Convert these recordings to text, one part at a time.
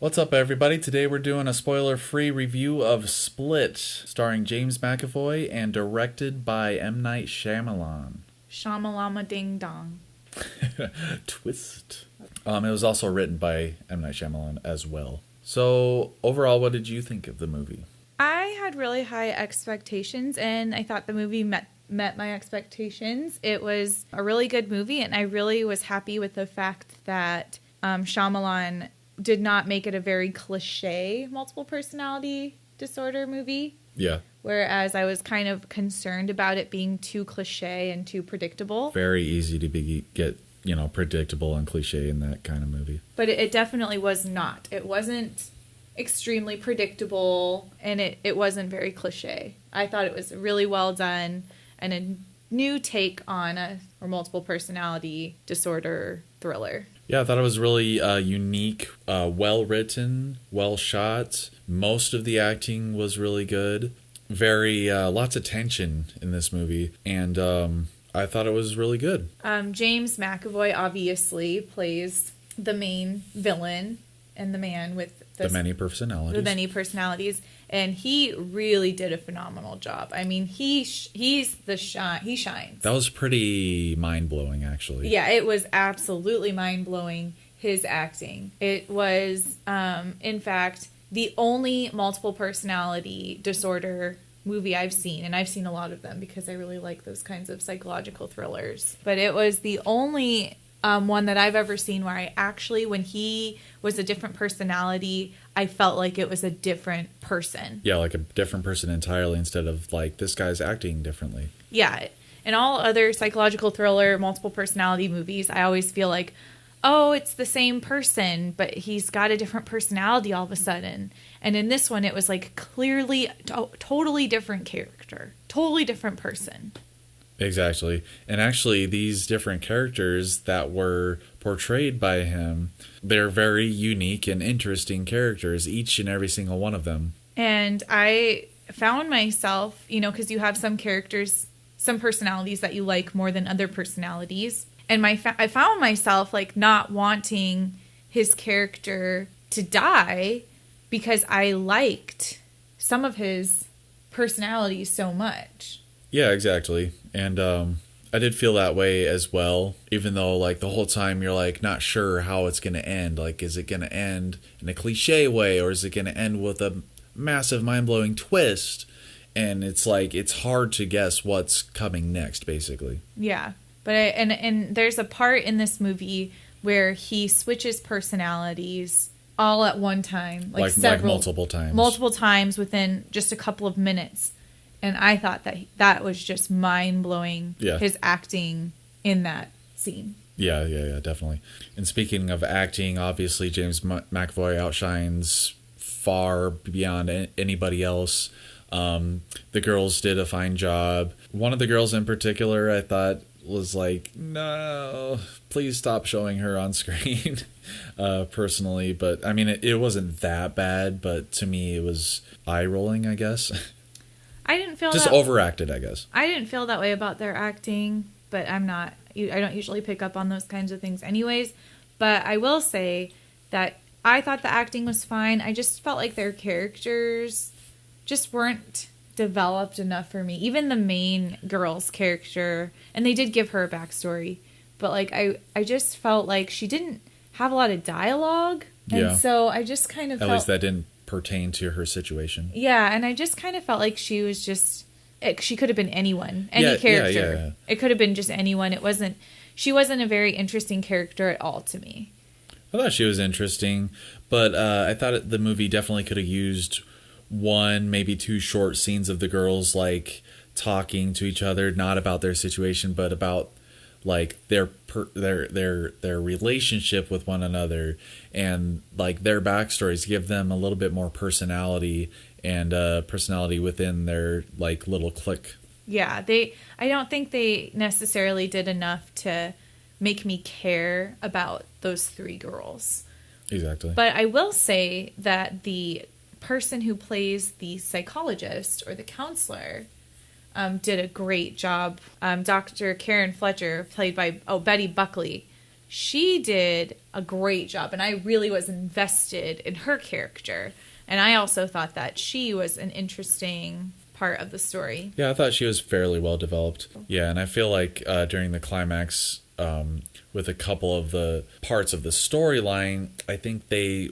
What's up, everybody? Today we're doing a spoiler-free review of Split, starring James McAvoy and directed by M Night Shyamalan. Shamalama ding dong. Twist. It was also written by M Night Shyamalan as well. So, overall, what did you think of the movie? I had really high expectations, and I thought the movie met my expectations. It was a really good movie, and I really was happy with the fact that Shyamalan did not make it a very cliche multiple personality disorder movie. Yeah. Whereas I was kind of concerned about it being too cliche and too predictable. Very easy to get predictable and cliche in that kind of movie. But it definitely was not. It wasn't extremely predictable, and it wasn't very cliche. I thought it was really well done and a new take on a multiple personality disorder thriller. Yeah, I thought it was really unique, well written, well shot. Most of the acting was really good. Very lots of tension in this movie, and I thought it was really good. James McAvoy obviously plays the main villain and the man with the many personalities. And he really did a phenomenal job. I mean, he shines. That was pretty mind-blowing, actually. Yeah, it was absolutely mind-blowing, his acting. It was, in fact, the only multiple personality disorder movie I've seen, and I've seen a lot of them because I really like those kinds of psychological thrillers. But it was the only one that I've ever seen where I actually, when he was a different personality, I felt like it was a different person. Yeah, like a different person entirely instead of like this guy's acting differently. Yeah. In all other psychological thriller, multiple personality movies, I always feel like, oh, it's the same person, but he's got a different personality all of a sudden. And in this one, it was like clearly totally different character, totally different person. Exactly. And actually, these different characters that were portrayed by him, they're very unique and interesting characters, each and every single one of them. And I found myself, because you have some characters, some personalities that you like more than other personalities. And I found myself like not wanting his character to die because I liked some of his personalities so much. Yeah, exactly. And I did feel that way as well, even though like the whole time you're like not sure how it's going to end. Like, is it going to end in a cliche way, or is it going to end with a massive mind-blowing twist? And it's like it's hard to guess what's coming next, basically. Yeah. But and there's a part in this movie where he switches personalities all at one time, like multiple times within just a couple of minutes. And I thought that was just mind-blowing, his acting in that scene. Yeah, definitely. And speaking of acting, obviously James McAvoy outshines far beyond anybody else. The girls did a fine job. One of the girls in particular I thought was like, no, please stop showing her on screen, personally. But, I mean, it wasn't that bad, but to me it was eye-rolling, I guess. I didn't feel just overacted, I guess. I didn't feel that way about their acting, but I don't usually pick up on those kinds of things anyways. But I will say that I thought the acting was fine. I just felt like their characters just weren't developed enough for me. Even the main girl's character, and they did give her a backstory, but like I just felt like she didn't have a lot of dialogue, and so I just kind of at least that didn't pertain to her situation. Yeah, and I just kind of felt like she was just she could have been anyone, any character. Yeah. It could have been just anyone. She wasn't a very interesting character at all to me. I thought she was interesting, but I thought the movie definitely could have used one, maybe two short scenes of the girls like talking to each other, not about their situation, but about like their relationship with one another and like their backstories, give them a little bit more personality and personality within their like little clique. Yeah, I don't think they necessarily did enough to make me care about those three girls. Exactly. But I will say that the person who plays the psychologist or the counselor did a great job. Dr. Karen Fletcher, played by Betty Buckley, she did a great job, and I really was invested in her character. And I also thought that she was an interesting part of the story. Yeah, I thought she was fairly well developed. Yeah, and I feel like during the climax, with a couple of the parts of the storyline, I think they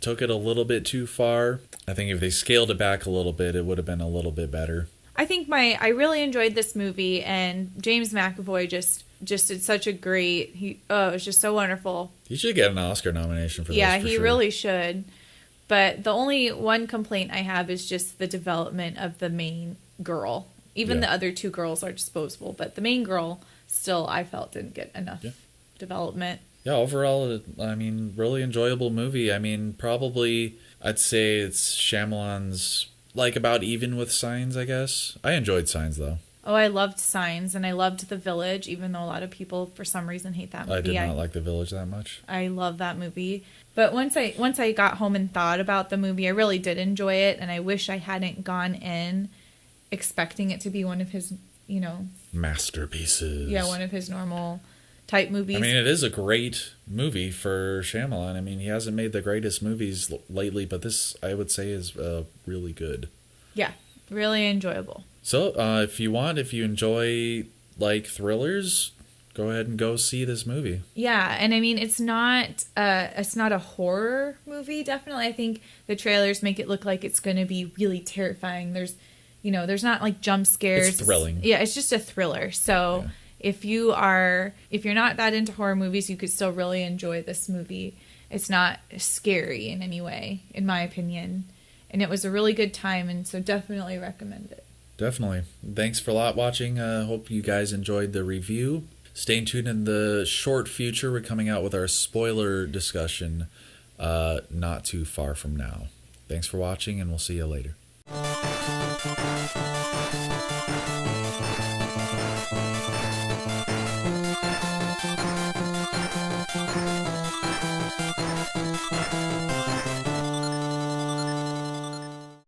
took it a little bit too far. I think if they scaled it back a little bit, it would have been a little bit better. I think I really enjoyed this movie, and James McAvoy just did such a great. It was just so wonderful. He should get an Oscar nomination for this. Yeah, for he sure. really should. But the only one complaint I have is just the development of the main girl. Even the other two girls are disposable, but the main girl still, I felt, didn't get enough development. Yeah, overall, I mean, really enjoyable movie. I mean, probably, I'd say it's Shyamalan's, like, about even with Signs, I guess. I enjoyed Signs, though. Oh, I loved Signs, and I loved The Village, even though a lot of people, for some reason, hate that movie. I did not like The Village that much. I love that movie. But once I got home and thought about the movie, I really did enjoy it, and I wish I hadn't gone in expecting it to be one of his, masterpieces. Yeah, one of his normal type movies. I mean, it is a great movie for Shyamalan. I mean, he hasn't made the greatest movies lately, but this, I would say, is really good. Yeah, really enjoyable. So, if you enjoy, like, thrillers, go ahead and go see this movie. Yeah, and I mean, it's not a horror movie, definitely. I think the trailers make it look like it's going to be really terrifying. There's not, like, jump scares. It's thrilling. Yeah, it's just a thriller. So, if you're not that into horror movies, you could still really enjoy this movie. It's not scary in any way, in my opinion. And it was a really good time, and so definitely recommend it. Definitely. Thanks for watching. Hope you guys enjoyed the review. Stay tuned in the short future. We're coming out with our spoiler discussion not too far from now. Thanks for watching, and we'll see you later.